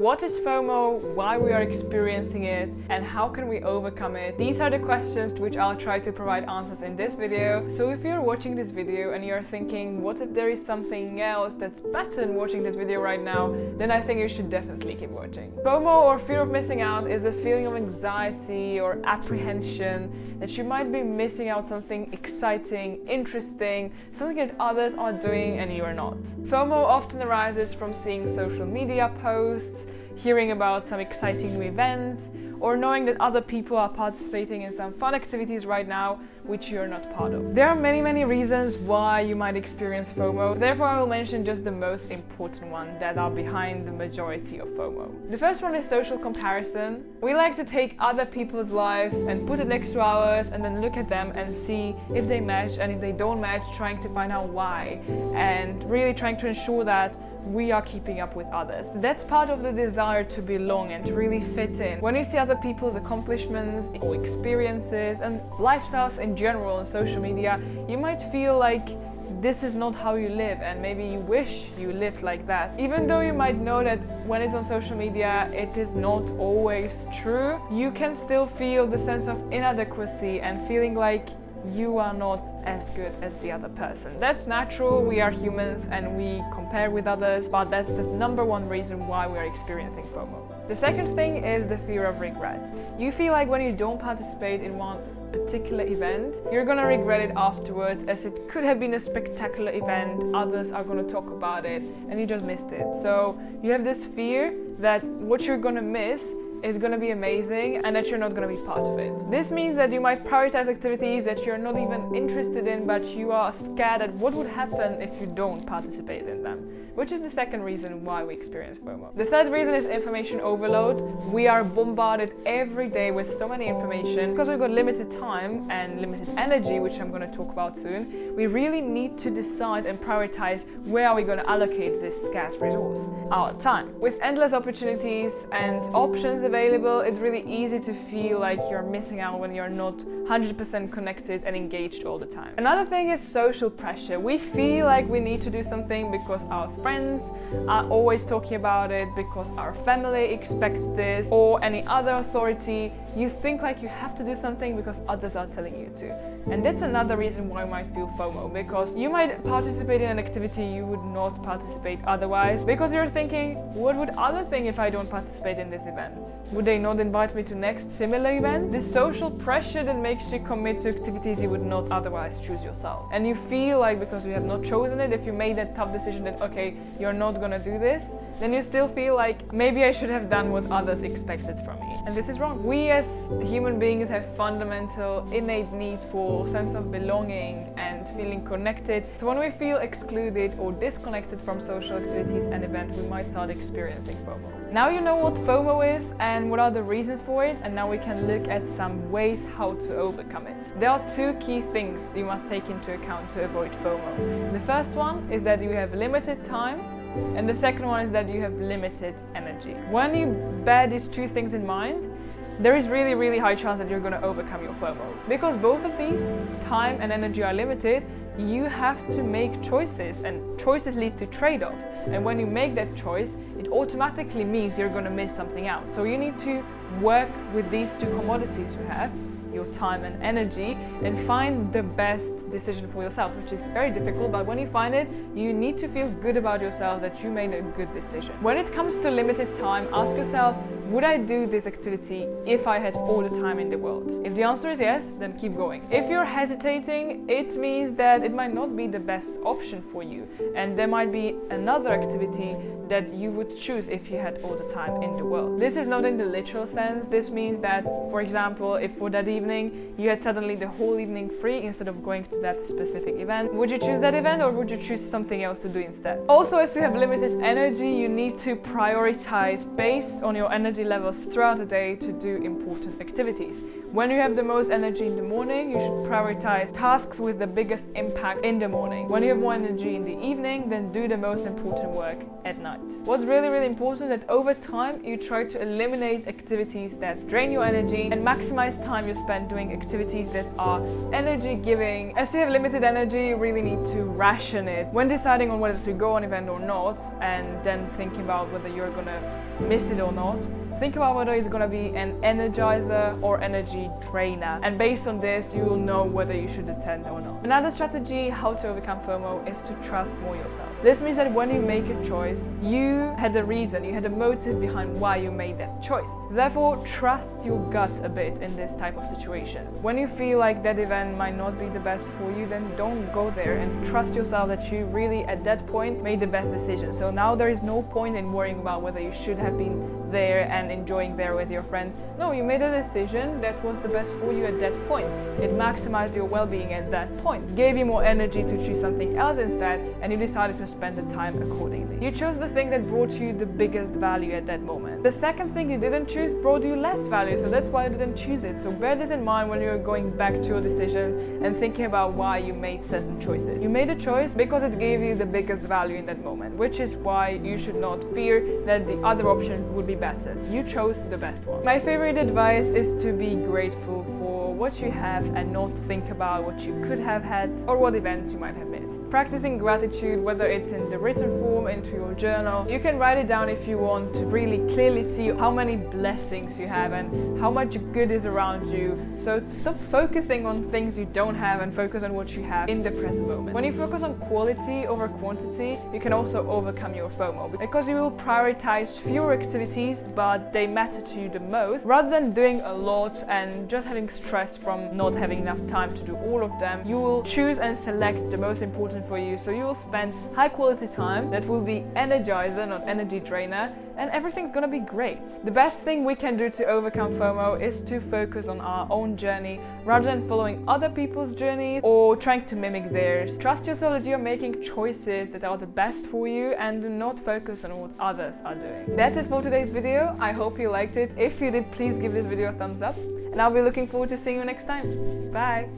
What is FOMO, why we are experiencing it, and how can we overcome it? These are the questions to which I'll try to provide answers in this video. So if you're watching this video and you're thinking, what if there is something else that's better than watching this video right now, then I think you should definitely keep watching. FOMO, or fear of missing out, is a feeling of anxiety or apprehension that you might be missing out something exciting, interesting, something that others are doing and you are not. FOMO often arises from seeing social media posts, hearing about some exciting new events, or knowing that other people are participating in some fun activities right now which you're not part of. There are many reasons why you might experience FOMO, therefore I will mention just the most important ones that are behind the majority of FOMO. The first one is social comparison. We like to take other people's lives and put it next to ours and then look at them and see if they match, and if they don't match, trying to find out why, and really trying to ensure that we are keeping up with others. That's part of the desire to belong and to really fit in. When you see other people's accomplishments or experiences and lifestyles in general on social media, you might feel like this is not how you live, and maybe you wish you lived like that. Even though you might know that when it's on social media it is not always true, you can still feel the sense of inadequacy and feeling like you are not as good as the other person. That's natural, we are humans and we compare with others, but that's the number one reason why we are experiencing FOMO. The second thing is the fear of regret. You feel like when you don't participate in one particular event, you're gonna regret it afterwards, as it could have been a spectacular event, others are gonna talk about it, and you just missed it. So you have this fear that what you're gonna miss is going to be amazing and that you're not going to be part of it. This means that you might prioritize activities that you're not even interested in, but you are scared at what would happen if you don't participate in them, which is the second reason why we experience FOMO. The third reason is information overload. We are bombarded every day with so many information. Because we've got limited time and limited energy, which I'm going to talk about soon, we really need to decide and prioritize where are we going to allocate this scarce resource, our time. With endless opportunities and options available, it's really easy to feel like you're missing out when you're not 100% connected and engaged all the time. Another thing is social pressure. We feel like we need to do something because our friends are always talking about it, because our family expects this, or any other authority. You think like you have to do something because others are telling you to. And that's another reason why you might feel FOMO, because you might participate in an activity you would not participate otherwise, because you're thinking, what would others think if I don't participate in this event? Would they not invite me to next similar event? This social pressure that makes you commit to activities you would not otherwise choose yourself. And you feel like because you have not chosen it, if you made that tough decision that, okay, you're not gonna do this, then you still feel like maybe I should have done what others expected from me. And this is wrong. We as human beings have fundamental, innate need for sense of belonging and feeling connected. So when we feel excluded or disconnected from social activities and events, we might start experiencing FOMO. Now you know what FOMO is and what are the reasons for it, and now we can look at some ways how to overcome it. There are two key things you must take into account to avoid FOMO. The first one is that you have limited time, and the second one is that you have limited energy. When you bear these two things in mind, there is really high chance that you're going to overcome your FOMO. Because both of these, time and energy, are limited, you have to make choices, and choices lead to trade-offs. And when you make that choice, it automatically means you're going to miss something out. So you need to work with these two commodities you have, your time and energy, and find the best decision for yourself, which is very difficult, but when you find it, you need to feel good about yourself that you made a good decision. When it comes to limited time, ask yourself, would I do this activity if I had all the time in the world? If the answer is yes, then keep going. If you're hesitating, it means that it might not be the best option for you, and there might be another activity that you would choose if you had all the time in the world. This is not in the literal sense. This means that, for example, if for that evening you had suddenly the whole evening free instead of going to that specific event, would you choose that event or would you choose something else to do instead? Also, as you have limited energy, you need to prioritize based on your energy levels throughout the day to do important activities. When you have the most energy in the morning, you should prioritize tasks with the biggest impact in the morning. When you have more energy in the evening, then do the most important work at night. What's really, really important is that over time, you try to eliminate activities that drain your energy and maximize time you spend doing activities that are energy giving. As you have limited energy, you really need to ration it. When deciding on whether to go on an event or not, and then thinking about whether you're gonna miss it or not, think about whether it's going to be an energizer or energy drainer, and based on this you will know whether you should attend or not. Another strategy how to overcome FOMO is to trust more yourself. This means that when you make a choice, you had a reason, you had a motive behind why you made that choice. Therefore, trust your gut a bit in this type of situations. When you feel like that event might not be the best for you, then don't go there, and trust yourself that you really at that point made the best decision. So now there is no point in worrying about whether you should have been there and enjoying there with your friends. No, you made a decision that was the best for you at that point. It maximized your well-being at that point, gave you more energy to choose something else instead, and you decided to spend the time accordingly. You chose the thing that brought you the biggest value at that moment. The second thing you didn't choose brought you less value, so that's why you didn't choose it. So bear this in mind when you're going back to your decisions and thinking about why you made certain choices. You made a choice because it gave you the biggest value in that moment, which is why you should not fear that the other option would be better. You chose the best one. My favorite advice is to be grateful for what you have and not think about what you could have had or what events you might have missed. Practicing gratitude, whether it's in the written form, into your journal, you can write it down if you want to really clearly see how many blessings you have and how much good is around you. So stop focusing on things you don't have and focus on what you have in the present moment. When you focus on quality over quantity, you can also overcome your FOMO, because you will prioritize fewer activities but they matter to you the most, rather than doing a lot and just having stress from not having enough time to do all of them. You will choose and select the most important for you, so you will spend high quality time that will be energizer, not energy drainer, and everything's gonna be great. The best thing we can do to overcome FOMO is to focus on our own journey rather than following other people's journeys or trying to mimic theirs. Trust yourself that you're making choices that are the best for you and do not focus on what others are doing. That's it for today's video. I hope you liked it. If you did, please give this video a thumbs up, and I'll be looking forward to seeing you next time. Bye!